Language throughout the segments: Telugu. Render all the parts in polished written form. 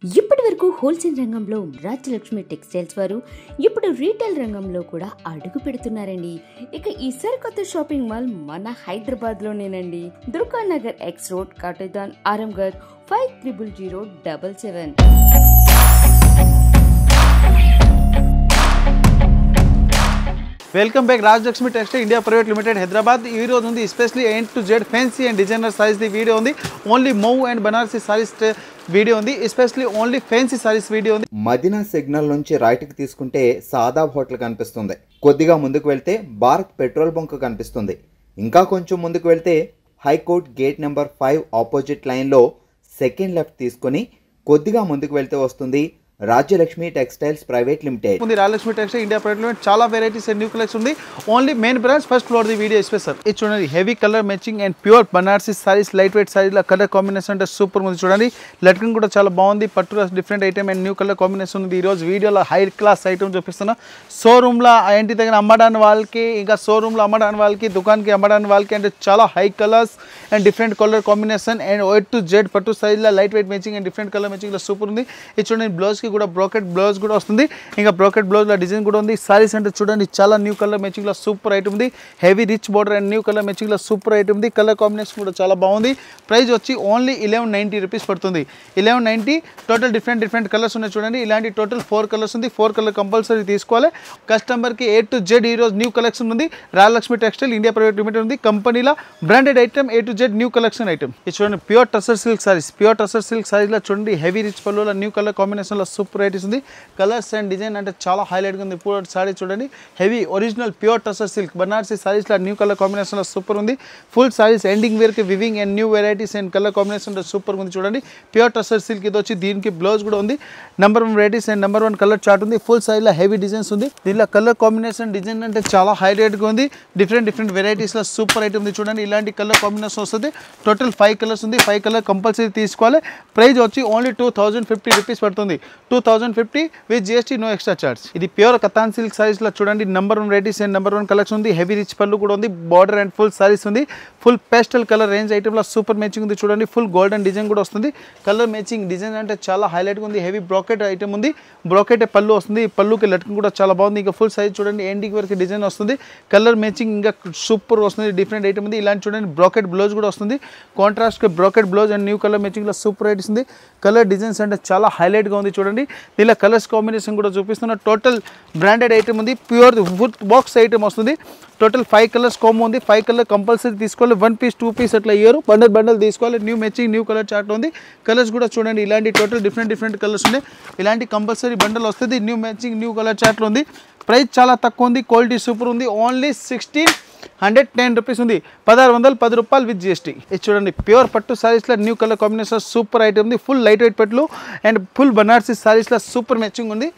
ఇప్పటి వరకు హోల్సేల్ రంగంలో రాజ్యలక్ష్మి టెక్స్టైల్స్ వారు ఇప్పుడు రీటైల్ రంగంలో కూడా అడుగు పెడుతున్నారండి. ఇక ఈ సరికొత్త షాపింగ్ మాల్ మన హైదరాబాద్ లోనేనండి. Durga Nagar X road, Katedan, Aramghar 500077. Welcome back Rajalakshmi textile India private limited Hyderabad. ఈ రోజు ఉంది especially A to Z fancy and designer sarees the video ఉంది. Only Mau and Banarasi sarees video ఉంది. Especially only fancy sarees video ఉంది. మదీనా సిగ్నల్ నుంచి రైట్కి తీసుకుంటే సాదాబ్ హోటల్ కనిపిస్తుంది. కొద్దిగా ముందుకు వెళ్తే భారత్ పెట్రోల్ బంక్ కనిపిస్తుంది. ఇంకా కొంచెం ముందుకు వెళ్తే హైకోర్ట్ గేట్ నెంబర్ 5 ఆపోజిట్ లైన్లో సెకండ్ లెఫ్ట్ తీసుకొని కొద్దిగా ముందుకు వెళ్తే వస్తుంది Rajyalakshmi textiles private limited. Rajalakshmi textile India private limited చాలా వెరైటీస్ అండ్ న్యూ కలెక్షన్ ఉంది. Only main branch first floor the video special. ఇది చూడండి, heavy colour matching and pure Banarasi saris, light weight saris colour combination అంటే సూపర్ ఉంది. చూడండి, లట్కన్ కూడా చాలా బాగుంది. పట్టు different item and new colour combination ఉంది. ఈ రోజు వీడియోలో హై క్లాస్ ఐటమ్ చూపిస్తున్నా. షోరూమ్లో ఇంటి దగ్గర అమ్మడానికి వాళ్ళకి, ఇంకా షోరూమ్లో అమ్మడానికి వాళ్ళకి, దుకాణానికి అమ్మడానికి వాళ్ళకి అంటే చాలా high colours and different colour combination and A to Z పట్టు సారీలో light weight matching and different colour మ్యాచింగ్లో సూపర్ ఉంది. ఇది చూడండి, బ్లౌజ్కి కూడా బ్రోకెట్ బ్లౌజ్ కూడా వస్తుంది. ఇంకా బ్రోకెట్ బ్లౌజ్లో డిజైన్ కూడా ఉంది. సారీస్ అంటే చూడండి, చాలా న్యూ కలర్ మ్యాచింగ్లో సూపర్ ఐటమ్ ఉంది. Heavy rich border and new colour మ్యాచింగ్లో సూపర్ ఐటమ్ ఉంది. కలర్ కాంబినేషన్ కూడా చాలా బాగుంది. ప్రైస్ వచ్చి ఓన్లీ 1190 రూపీస్ పడుతుంది. 1190. టోటల్ డిఫరెంట్ కలర్స్ ఉన్నాయి. చూడండి, ఇలాంటి టోటల్ 4 కలర్స్ ఉంది. 4 కలర్ కంపల్సరీ తీసుకోవాలి. కస్టమర్కి A to Z ఈ రోజు న్యూ కలెక్షన్ ఉంది. Rajalakshmi textile India private limited ఉంది. కంపెనీలో branded item A to Z new collection item. ఇది చూడండి, pure tussar silk sarees. Pure tussar silk సారీస్లో చూడండి, హెవీ రిచ్ పళ్ళులో న్యూ కలర్ కాంబినేషన్లో సూపర్ ఐటమ్స్ ఉంది. కలర్స్ అండ్ డిజైన్ అంటే చాలా హైలైట్గా ఉంది. పూర్ సారీ చూడండి, heavy original pure tussar silk Banarasi సారీస్లో న్యూ కలర్ కాంబినేషన్లో సూపర్ ఉంది. ఫుల్ సారీస్ ఎండింగ్ వేర్కి weaving and new varieties and colour combination super ఉంది. చూడంండి, ప్యూర్ టసర్ సిల్క్ ఇది వచ్చి దీనికి బ్లౌజ్ కూడా ఉంది. Number 1 varieties and number 1 colour chart ఉంది. ఫుల్ సారీలో హెవీ డిజైన్స్ ఉంది. దీనిలో కలర్ కాంబినేషన్ డిజైన్ అంటే చాలా హైలైట్గా ఉంది. డిఫరెంట్ వెరైటీస్లో సూపర్ ఐటమ్ ఉంది. చూడండి, ఇలాంటి కలర్ కాంబినేషన్ వస్తుంది. టోటల్ 5 కలర్స్ ఉంది. 5 కలర్ కంపల్సరీ తీసుకోవాలి. ప్రైస్ వచ్చి ఓన్లీ 2050 రూపీస్ పడుతుంది. 2050 with GST, no extra charge. ఇది ప్యూర్ కతాన్ సిల్క్ సారీస్ లో చూడండి, number 1 varieties and number 1 collection ఉంది. హెవీ రిచ్ పళ్ళు కూడా ఉంది. బార్డర్ అండ్ ఫుల్ సారీస్ ఉంది. Full pastel colour range item లో సూపర్ మ్యాచింగ్ ఉంది. చూడండి, ఫుల్ గోల్డెన్ డిజైన్ కూడా వస్తుంది. కలర్ మ్యాచింగ్ డిజైన్ అంటే చాలా హైలైట్ గా ఉంది. హెవీ బ్రోకెట్ ఐటమ్ ఉంది. బ్రోకెట్ పళ్ళు వస్తుంది. పళ్ళుకి లట్కన్ కూడా చాలా బాగుంది. ఇంకా ఫుల్ సైజ్ చూడండి, ఎండింగ్ వరకు డిజైన్ వస్తుంది. కలర్ మ్యాచింగ్ ఇంకా సూపర్ వస్తుంది. డిఫరెంట్ ఐటమ్ ఉంది. ఇలాంటి చూడండి, బ్రోకెట్ బ్లౌజ్ కూడా వస్తుంది. Contrast brocade blouse and new colour matching లో సూపర్ ఐటమ్స్ ఉంది. కలర్ డిజైన్స్ అంటే చాలా హైలైట్ గా ఉంది. చూడండి, దీనిలో కలర్స్ కాంబినేషన్ కూడా చూపిస్తున్న. టోటల్ బ్రాండెడ్ ఐటమ్ ఉంది. ప్యూర్ వుడ్ బాక్స్ ఐటమ్ వస్తుంది. టోటల్ 5 కలర్స్ కాంబో ఉంది. 5 కలర్ కంపల్సరీ తీసుకోవాలి. 1 పీస్ 2 పీస్ అట్లా ఇయ్యారు. బండల్ తీసుకోవాలి. New matching new colour chart ఉంది. కలర్స్ కూడా చూడండి, ఇలాంటి టోటల్ డిఫరెంట్ కలర్స్ ఉన్నాయి. ఇలాంటి కంపల్సరీ బండల్ వస్తుంది. న్యూ మ్యాచింగ్ న్యూ కలర్ చార్ట్లో ఉంది. ప్రైస్ చాలా తక్కువ ఉంది. క్వాలిటీ సూపర్ ఉంది. ఓన్లీ 1610 రూపీస్ ఉంది. 1610 రూపాయలు విత్ GST. ఇది చూడండి, ప్యూర్ పట్టు సారీస్లో new colour combination super item ఉంది. ఫుల్ లైట్ వెయిట్ పట్లు అండ్ ఫుల్ బనారసి సారీస్లో సూపర్ మ్యాచింగ్ ఉంది.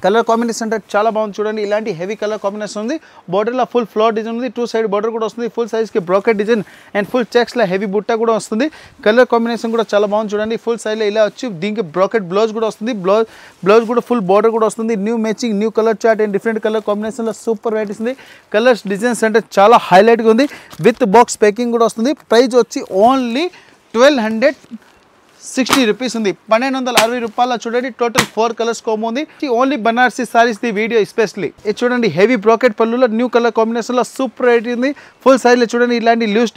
కలర్ కాంబినేషన్ అంటే చాలా బాగుంది. చూడండి, ఇలాంటి హెవీ కలర్ కాంబినేషన్ ఉంది. బార్డర్లో ఫుల్ ఫ్లోర్ డిజైన్ ఉంది. 2 సైడ్ బార్డర్ కూడా వస్తుంది. ఫుల్ సైజ్కి బ్రోకెట్ డిజైన్ అండ్ ఫుల్ చెక్స్లో హెవీ బుట్ట కూడా వస్తుంది. కలర్ కాంబినేషన్ కూడా చాలా బాగుంది. చూడండి, ఫుల్ సైడ్లో ఇలా వచ్చి దీనికి బ్రోకెట్ బ్లౌజ్ కూడా వస్తుంది. బ్లౌజ్ కూడా ఫుల్ బార్డర్ కూడా వస్తుంది. New matching new colour chart and different colour కాంబినేషన్లో సూపర్ వెరైటీస్ ఉంది. కలర్స్ డిజైన్స్ అంటే చాలా హైలైట్గా ఉంది. విత్ బాక్స్ ప్యాకింగ్ కూడా వస్తుంది. ప్రైస్ వచ్చి ఓన్లీ 1260 రూపీస్ ఉంది. 1260 రూపాయల చూడండి, టోటల్ 4 కలర్స్ కాంబో ఉంది. Only Banarasi sarees the video especially. ఇది చూడండి, హెవీ బ్రోకెట్ పళ్ళులో న్యూ కలర్ కాంబినేషన్లో సూపర్ ఐటమ్ ఉంది. ఫుల్ సైజ్లో చూడండి, ఇలాంటి లీవ్స్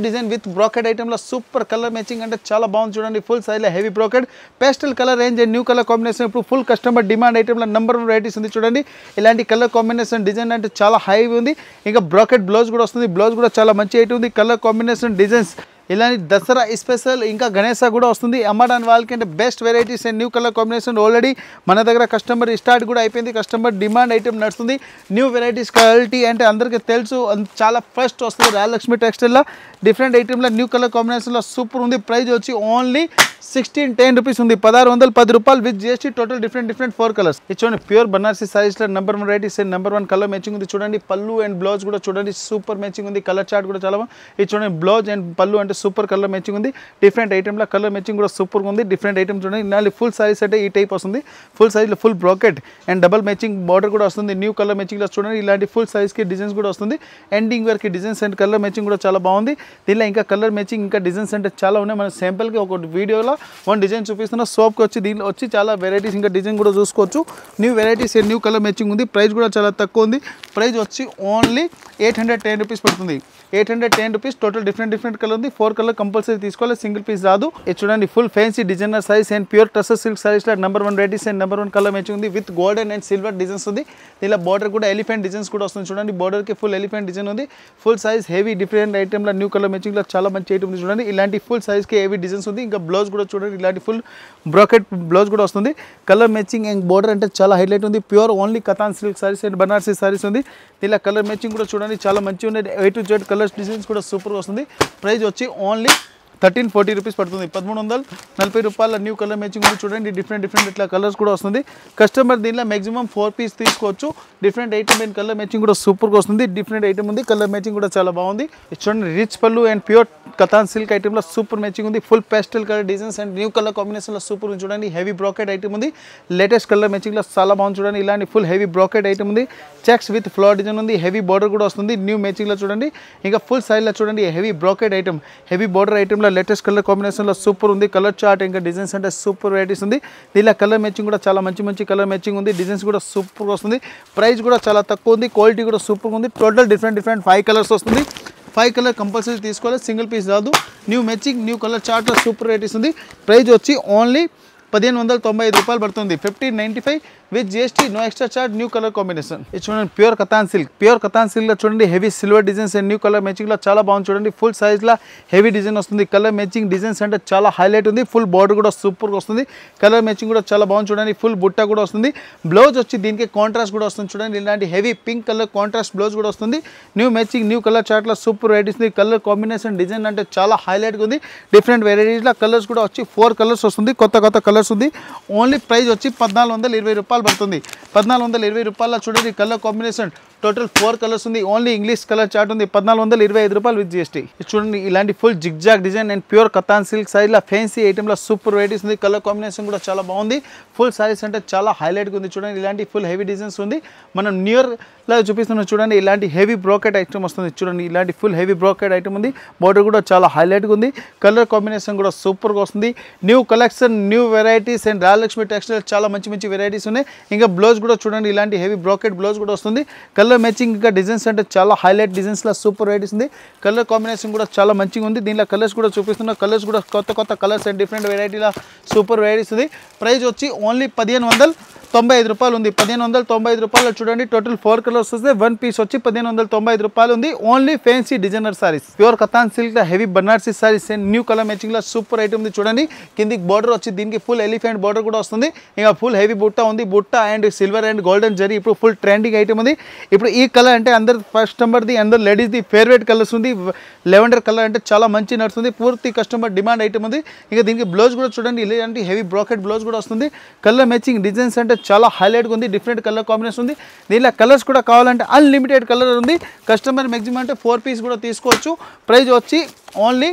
డిజైన్ విత్ బ్రోకెట్ ఐటమ్లో సూపర్ కలర్ మ్యాచింగ్ అంటే చాలా బాగుంది. చూడండి, ఫుల్ సైజ్లో heavy brocade pastel colour range and new colour combination ఇప్పుడు ఫుల్ కస్టమర్ డిమాండ్ ఐటమ్లో నెంబర్ 1 వెరైటీస్ ఉంది. చూడండి, ఇలాంటి కలర్ కాంబినేషన్ డిజైన్ అంటే చాలా హై ఉంది. ఇంకా బ్రోకెట్ బ్లౌజ్ కూడా వస్తుంది. బ్లౌజ్ కూడా చాలా మంచి ఐటమ్ ఉంది. కలర్ కాంబినేషన్ డిజైన్స్ ఇలాంటి దసరా స్పెషల్ ఇంకా గణేశ కూడా వస్తుంది. అమ్మడానికి వాళ్ళకి అంటే best varieties and new colour combination already మన దగ్గర కస్టమర్ స్టార్ట్ కూడా అయిపోయింది. కస్టమర్ డిమాండ్ ఐటమ్ నడుస్తుంది. న్యూ వెరైటీస్ క్వాలిటీ అంటే అందరికీ తెలుసు, చాలా ఫస్ట్ వస్తుంది. రాజలక్ష్మి టెక్స్టైల్లో డిఫరెంట్ ఐటమ్లో న్యూ కలర్ కాంబినేషన్లో సూపర్ ఉంది. ప్రైస్ వచ్చి ఓన్లీ 1610 రూపీస్ ఉంది. 1610 రూపాయలు with GST. Total different 4 colours. ఇది చూడండి, ప్యూర్ బనారసి సారీస్లో number 1 varieties and number 1 colour matching ఉంది. చూడండి, పళ్ళు అండ్ బ్లౌజ్ కూడా చూడండి సూపర్ మ్యాచింగ్ ఉంది. కలర్ చార్ట్ కూడా చాలా బాగుంది. ఇది చూడండి, బ్లౌజ్ అండ్ పళ్ళు అంటే సూపర్ కలర్ మ్యాచింగ్ ఉంది. డిఫరెంట్ ఐటెంలో కలర్ మ్యాచింగ్ కూడా సూపర్గా ఉంది. డిఫరెంట్ ఐటమ్స్ ఉన్నాయి. ఇలాంటి ఫుల్ సారీస్ అంటే ఈ టైప్ వస్తుంది. ఫుల్ సైజ్లో full bracket and double matching border కూడా వస్తుంది. న్యూ కలర్ మ్యాచింగ్లో చూడండి ఇలాంటి ఫుల్ సైజ్కి డిజైన్స్ కూడా వస్తుంది. ఎండింగ్ వరకు డిజైన్స్ అండ్ కలర్ మ్యాచింగ్ కూడా చాలా బాగుంది. దీనిలో ఇంకా కలర్ మ్యాచింగ్ ఇంకా డిజైన్స్ అంటే చాలా ఉన్నాయి. మన సింపుల్గా ఒక వీడియోలో వన్ డిజైన్ చూపిస్తున్న సోప్కి వచ్చి దీనిలో వచ్చి చాలా వెరైటీస్ ఇంకా డిజైన్ కూడా చూసుకోవచ్చు. New varieties and new colour matching ఉంది. ప్రైస్ కూడా చాలా తక్కువ ఉంది. ప్రైస్ వచ్చి ఓన్లీ 810 రూపీస్ పడుతుంది. 810 రూపీస్. టోటల్ డిఫరెంట్ కలర్ ఉంది. 4 కలర్ కంపల్సరీ తీసుకోవాలి, సింగిల్ పీస్ రాదు. ఇది చూడండి full fancy designer saris and pure tussar silk saris లో number 1 varieties and number 1 colour matching ఉంది. With golden and silver designs ఉంది. దీనిలో బార్డర్ కూడా ఎలిఫెంట్ డిజైన్స్ కూడా వస్తుంది. చూడండి బార్డర్ కి ఫుల్ ఎలిఫెంట్ డిజైన్ ఉంది. Full size heavy different item లో న్యూ కలర్ మ్యాచింగ్ లో చాలా మంచి ఐటమ్ ఉంది. చూడండి ఇలాంటి ఫుల్ సైజ్ కి హెవీ డిజైన్స్ ఉంది. ఇంకా బ్లౌజ్ కూడా చూడండి ఇలాంటి ఫుల్ బ్రాకెట్ బ్లౌజ్ కూడా వస్తుంది. కలర్ మ్యాచింగ్ అండ్ బార్డర్ అంటే చాలా హైలైట్ ఉంది. Pure only katan silk saris and Banarasi saris ఉంది. దీనిలో కలర్ మ్యాచింగ్ కూడా చూడండి చాలా మంచిగా ఉంది. A to Z colours designs కూడా సూపర్ వస్తుంది. ప్రైస్ వచ్చి ఓన్లీ 1340 రూపీస్ పడుతుంది. 1340 రూపాయల న్యూ కలర్ మ్యాచింగ్ ఉంది. చూడండి డిఫరెంట్ ఇట్లా కలర్స్ కూడా వస్తుంది. కస్టమర్ దీనిలో మాక్సిమం 4 పీస్ తీసుకోవచ్చు. Different item and colour matching కూడా సూపర్గా వస్తుంది. డిఫరెంట్ ఐటమ్ ఉంది. కలర్ మ్యాచింగ్ కూడా చాలా బాగుంది. చూడండి రిచ్ పళ్ళు అండ్ ప్యూర్ కతాన్ సిల్క్ ఐటమ్లో సూపర్ మ్యాచింగ్ ఉంది. Full pastel colour designs and new colour కాంబినేషన్లో సూపర్ ఉంది. చూడండి హెవీ బ్రాకెట్ ఐటమ్ ఉంది. లేటెస్ట్ కలర్ మ్యాచింగ్లో చాలా బాగుంది. చూడండి ఇలాంటి ఫుల్ హెవీ బ్రాకెట్ ఐటమ్ ఉంది. చెక్స్ విత్ ఫ్లవర్ డిజైన్ ఉంది. హెవీ బార్డర్ కూడా వస్తుంది. న్యూ మ్యాచింగ్లో చూడండి. ఇంకా ఫుల్ సైజ్లో చూడండి heavy brocade item heavy border ఐటమ్లో లేటెస్ట్ కలర్ కాంబినేషన్లో సూపర్ ఉంది. కలర్ చార్ట్ ఇంకా డిజైన్స్ అంటే సూపర్ వెరైటీస్ ఉంది. దీనిలో కలర్ మ్యాచింగ్ కూడా చాలా మంచి కలర్ మ్యాచింగ్ ఉంది. డిజైన్స్ కూడా సూపర్గా వస్తుంది. ప్రైస్ కూడా చాలా తక్కువ ఉంది. క్వాలిటీ కూడా సూపర్గా ఉంది. టోటల్ డిఫరెంట్ 5 కలర్స్ వస్తుంది. 5 కలర్ కంపల్సరీ తీసుకోవాలి, సింగిల్ పీస్ రాదు. న్యూ మ్యాచింగ్ న్యూ కలర్ చార్ట్లో సూపర్ వెరైటీస్ ఉంది. ప్రైస్ వచ్చి ఓన్లీ 1595 రూపాయలు పడుతుంది. 1595 with GST, no extra charge. New colour combination. ఇది చూడండి ప్యూర్ కతాన్ సిల్క్ లో చూడండి heavy silver designs and new colour matching లో చాలా బాగుంది. చూడండి ఫుల్ సైజ్ లో హెవీ డిజైన్ వస్తుంది. కలర్ మ్యాచింగ్ డిజైన్స్ అంటే చాలా హైలైట్ ఉంది. ఫుల్ బార్డర్ కూడా సూపర్ గా వస్తుంది. కలర్ మ్యాచింగ్ కూడా చాలా బాగుంది. చూడండి ఫుల్ బుట్ట కూడా వస్తుంది. బ్లౌజ్ వచ్చి దీనికి కాంట్రాస్ట్ కూడా వస్తుంది. చూడండి ఇలాంటి heavy pink colour contrast blouse కూడా వస్తుంది. New matching new colour chart లో సూపర్ వెరైటీస్ ఉంది. కలర్ కాంబినేషన్ డిజైన్ అంటే చాలా హైలైట్ గా ఉంది. డిఫరెంట్ వెరైటీస్ లో కలర్స్ కూడా వచ్చి 4 కలర్స్ వస్తుంది. కొత్త కలర్స్ ఉంది. ఓన్లీ ప్రైస్ వచ్చి 1420 రూపాయలు పడుతుంది. 1420 రూపాయల చూడండి కలర్ కాంబినేషన్. టోటల్ 4 కలర్స్ ఉంది. ఓన్లీ ఇంగ్లీష్ కలర్ చార్ట్ ఉంది. 1425 రూపాయలు విత్ GST. చూడండి ఇలాంటి full zigzag design and pure katan silk size లో ఫ్యాన్సీ ఐటమ్ లో సూపర్ వెరైటీస్ ఉంది. కలర్ కాంబినేషన్ కూడా చాలా బాగుంది. ఫుల్ సారీస్ అంటే చాలా హైలైట్ గా ఉంది. చూడండి ఇలాంటి ఫుల్ హెవీ డిజైన్స్ ఉంది. మనం న్యూ ఇయర్ లా చూపిస్తున్నాం. చూడండి ఇలాంటి హెవీ బ్రాకెట్ ఐటమ్ వస్తుంది. చూడండి ఇలాంటి ఫుల్ హెవీ బ్రాకెట్ ఐటమ్ ఉంది. బార్డర్ కూడా చాలా హైలైట్ గా ఉంది. కలర్ కాంబినేషన్ కూడా సూపర్ గా వస్తుంది. New collection new varieties and Rayalakshmi textile చాలా మంచి వెరైటీస్ ఉన్నాయి. ఇంకా బ్లౌజ్ కూడా చూడండి ఇలాంటి హెవీ బ్రాకెట్ బ్లౌజ్ కూడా వస్తుంది. కలర్ మ్యాచింగ్ ఇంకా డిజైన్స్ అంటే చాలా హైలైట్ డిజైన్స్ లా సూపర్ వెరైటీస్ ఉంది. కలర్ కాంబినేషన్ కూడా చాలా మంచిగా ఉంది. దీనిలో కలర్స్ కూడా చూపిస్తున్నా. కలర్స్ కూడా కొత్త కలర్స్ అండ్ డిఫరెంట్ వెరైటీల సూపర్ వెరైటీస్ ఉంది. ప్రైస్ వచ్చి ఓన్లీ 1595 రూపాయలు ఉంది. 1595 రూపాయలు చూడండి టోటల్ 4 కలర్స్ వస్తే 1 పీస్ వచ్చి 1595 రూపాయలు ఉంది. Only fancy designer saris pure katan silk heavy Banarasi saris and new colour matching లో సూపర్ ఐటమ్ ఉంది. చూడండి కిందికి బార్డర్ వచ్చి దీనికి ఫుల్ ఎలిఫెంట్ బార్డర్ కూడా వస్తుంది. ఇంకా ఫుల్ హెవీ బుట్ట ఉంది. బుట్ట and silver and golden zari ఇప్పుడు ఫుల్ ట్రెండింగ్ ఐటమ్ ఉంది. ఇప్పుడు ఈ కలర్ అంటే అందరు కస్టమర్ది అందరు లేడీస్ది ఫేవరెట్ కలర్స్ ఉంది. లెవెండర్ కలర్ అంటే చాలా మంచి నడుస్తుంది. పూర్తి కస్టమర్ డిమాండ్ ఐటమ్ ఉంది. ఇంకా దీనికి బ్లౌజ్ కూడా చూడండి ఇలాంటి హెవీ బ్రాకెట్ బ్లౌజ్ కూడా వస్తుంది. కలర్ మ్యాచింగ్ డిజైన్స్ అంటే చాలా హైలైట్గా ఉంది. డిఫరెంట్ కలర్ కాంబినేషన్ ఉంది. దీనిలో కలర్స్ కూడా కావాలంటే అన్లిమిటెడ్ కలర్ ఉంది. కస్టమర్ మ్యాక్సిమం అంటే 4 పీస్ కూడా తీసుకోవచ్చు. ప్రైస్ వచ్చి ఓన్లీ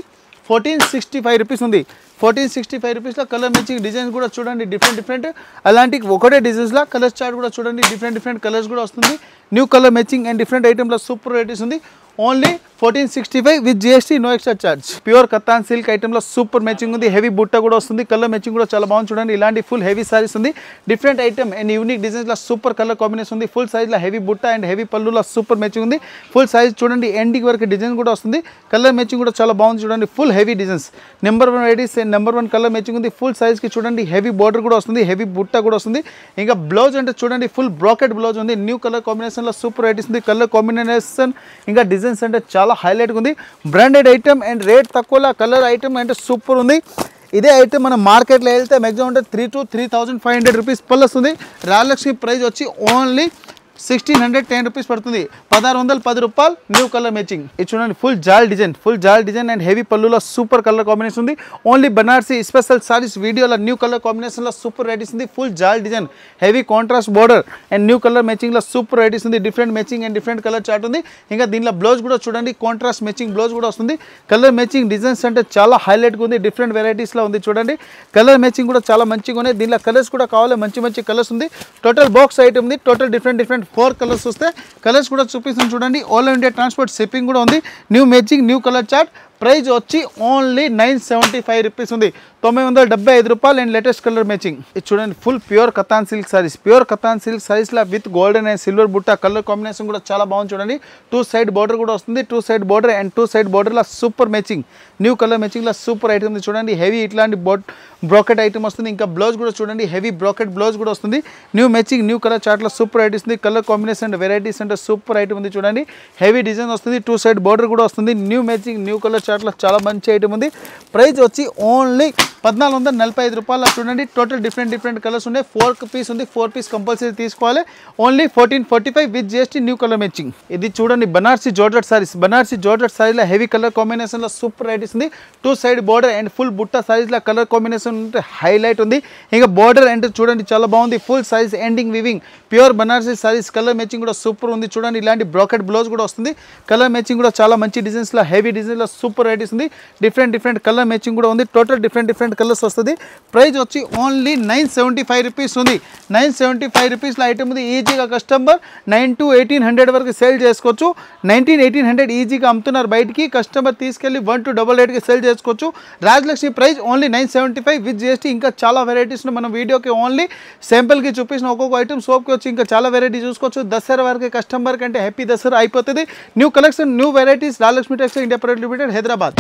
1465 రూపీస్ ఉంది. 1465 రూపీస్లో కలర్ మ్యాచింగ్ డిజైన్స్ కూడా చూడండి డిఫరెంట్ అలాంటి ఒకటే డిజైన్స్లో కలర్ చార్ట్ కూడా చూడండి డిఫరెంట్ కలర్స్ కూడా వస్తుంది. New colour matching and different ఐటమ్లో సూపర్ వెరైటీస్ ఉంది. Only 1465 with GST, no extra charge. Pure katan silk ఐటమ్లో సూపర్ మ్యాచింగ్ ఉంది. హెవీ బుట్ట కూడా వస్తుంది. కలర్ మ్యాచింగ్ కూడా చాలా బాగుంది. చూడండి ఇలాంటి ఫుల్ హెవీ సారీస్ ఉంది. డిఫరెంట్ ఐటమ్ అండ్ యూనిక్ డిజైన్స్లో సూపర్ కలర్ కాంబినేషన్ ఉంది. ఫుల్ సైజ్లో హెవీ బుట్ట అండ్ హెవీ పళ్ళులో సూపర్ మ్యాచింగ్ ఉంది. ఫుల్ సైజ్ చూడండి ఎండింగ్ వరకు డిజైన్ కూడా వస్తుంది. కలర్ మ్యాచింగ్ కూడా చాలా బాగుంది. చూడండి full heavy designs number 1 varieties and number 1 colour matching ఉంది. ఫుల్ సైజ్కి చూడండి హెవీ బార్డర్ కూడా వస్తుంది. హెవీ బుట్ట కూడా వస్తుంది. ఇంకా బ్లౌజ్ అంటే చూడండి ఫుల్ బ్రాకెట్ బ్లౌజ్ ఉంది. న్యూ కలర్ కాంబినేషన్లో సూపర్ వెరైటీస్ ఉంది. కలర్ కాంబినేషన్ ఇంకా డిజైన్స్ అంటే చాలా హైలైట్గా ఉంది. బ్రాండెడ్ ఐటమ్ అండ్ రేట్ తక్కువలో కలర్ ఐటమ్ అంటే సూపర్ ఉంది. ఇదే ఐటమ్ మనం మార్కెట్లో వెళ్తే మ్యాక్సిమం అంటే 3,000 to 3,500 రూపీస్ ప్లస్ ఉంది. రాయలక్ష్మి ప్రైస్ వచ్చి ఓన్లీ 1610 రూపీస్ పడుతుంది, 1610 రూపాయలు. New colour matching. ఇది చూడండి ఫుల్ జాల్ డిజైన్ అండ్ హెవీ పళ్ళులో సూపర్ కలర్ కాంబినేషన్ ఉంది. ఓన్లీ బనారసి స్పెషల్ సారీస్ వీడియోలో న్యూ కలర్ కాంబినేషన్లో సూపర్ వెరైటీస్ ఉంది. ఫుల్ జాల్ design, heavy contrast border and new colour మ్యాచింగ్లో సూపర్ వెరైటీస్ ఉంది. Different matching and different colour chart ఉంది. ఇంకా దీనిలో బ్లౌజ్ కూడా చూడండి, కాంట్రాస్ట్ మ్యాచింగ్ బ్లౌజ్ కూడా వస్తుంది. కలర్ మ్యాచింగ్ డిజైన్స్ అంటే చాలా హైలైట్గా ఉంది, డిఫరెంట్ వెరైటీస్లో ఉంది. చూడండి కలర్ మ్యాచింగ్ కూడా చాలా మంచిగా ఉన్నాయి. దీనిలో కలర్స్ కూడా కావాలి, మంచి కలర్స్ ఉంది. టోటల్ బాక్స్ ఐటమ్ ఉంది. టోటల్ డిఫరెంట్ 4 కలర్స్ వస్తే కలర్స్ కూడా చూపిస్తాను చూడండి. ఆల్ ఇండియా ట్రాన్స్పోర్ట్ షిప్పింగ్ కూడా ఉంది. New matching, new colour chart. Price వచ్చి ఓన్లీ 975 రూపీస్ ఉంది, 975 రూపాయలు. And latest colour matching. ఇది చూడండి ఫుల్ ప్యూర్ కతాన్ సిల్క్ సారీస్లో విత్ గోల్డెన్ అండ్ సిల్వర్ బుట్ట కలర్ కాంబినేషన్ కూడా చాలా బాగుంది. చూడండి 2 సైడ్ బార్డర్ కూడా వస్తుంది. 2 సైడ్ బార్డర్ అండ్ 2 సైడ్ బార్డర్లో సూపర్ మ్యాచింగ్, న్యూ కలర్ మ్యాచింగ్లో సూపర్ ఐటమ్ ఉంది. చూడండి హెవీ ఇట్లాంటి బ్రాకెట్ ఐటమ్ వస్తుంది. ఇంకా బ్లౌజ్ కూడా చూడండి హెవీ బ్రాకెట్ బ్లౌజ్ కూడా వస్తుంది. న్యూ మ్యాచింగ్, న్యూ కలర్ చార్ట్లో సూపర్ ఐటమ్స్ ఉంది. కలర్ కాంబినేషన్ అండ్ వెరైటీస్ అంటే సూపర్ ఐటమ్ ఉంది. చూడండి హెవీ డిజైన్ వస్తుంది. 2 సైడ్ బార్డర్ కూడా వస్తుంది. న్యూ మ్యాచింగ్, న్యూ కలర్ చార్ట్లో చాలా మంచి ఐటమ్ ఉంది. ప్రైస్ వచ్చి ఓన్లీ 1445 రూపాయలు. చూడండి టోటల్ డిఫరెంట్ కలర్స్ ఉన్నాయి. 4 పీస్ ఉంది, 4 పీస్ కంపల్సరీ తీసుకోవాలి. Only 1445 with GST. New colour matching. ఇది చూడండి బనారసి జార్జెట్ సారీస్లో హెవీ కలర్ కాంబినేషన్లో సూపర్ వెరైటీస్ ఉంది. 2 సైడ్ బార్డర్ అండ్ ఫుల్ బుట్ట సారీస్లో కలర్ కాంబినేషన్ ఉంటే హైలైట్ ఉంది. ఇంకా బార్డర్ అంటే చూడండి చాలా బాగుంది. Full size ending weaving pure Banarasi saris. Colour matching కూడా సూపర్ ఉంది. చూడండి ఇలాంటి బ్రాకెట్ బ్లౌజ్ కూడా వస్తుంది. కలర్ మ్యాచింగ్ కూడా చాలా మంచి డిజైన్స్లో హెవీ డిజైన్లో సూపర్ వెరైటీస్ ఉంది. డిఫరెంట్ కలర్ మ్యాచింగ్ కూడా ఉంది. టోటల్ డిఫరెంట్ కలర్స్ వస్తుంది. ప్రైస్ వచ్చి ఓన్లీ 975 రూపీస్ ఉంది. 975 రూపీస్లో ఐటమ్ ఉంది. ఈజీగా కస్టమర్ 9 to 1800 వరకు సేల్ చేసుకోవచ్చు. 1800 ఈజీగా అమ్ముతున్నారు బయటికి. కస్టమర్ తీసుకెళ్ళి 1 to 88కి సేల్ చేసుకోవచ్చు. Rajalakshmi price only 975 with GST. ఇంకా చాలా వెరైటీస్ మనం వీడియోకి ఓన్లీ శాంపుల్కి చూపించిన ఒక్కొక్క ఐటమ్ సోప్కి వచ్చి ఇంకా చాలా వెరైటీ చూసుకోవచ్చు. దసరా వరకు కస్టమర్ కంటే హ్యాపీ దసరా అయిపోతుంది. New collection, new varieties. Rajalakshmi textile India private limited, Hyderabad.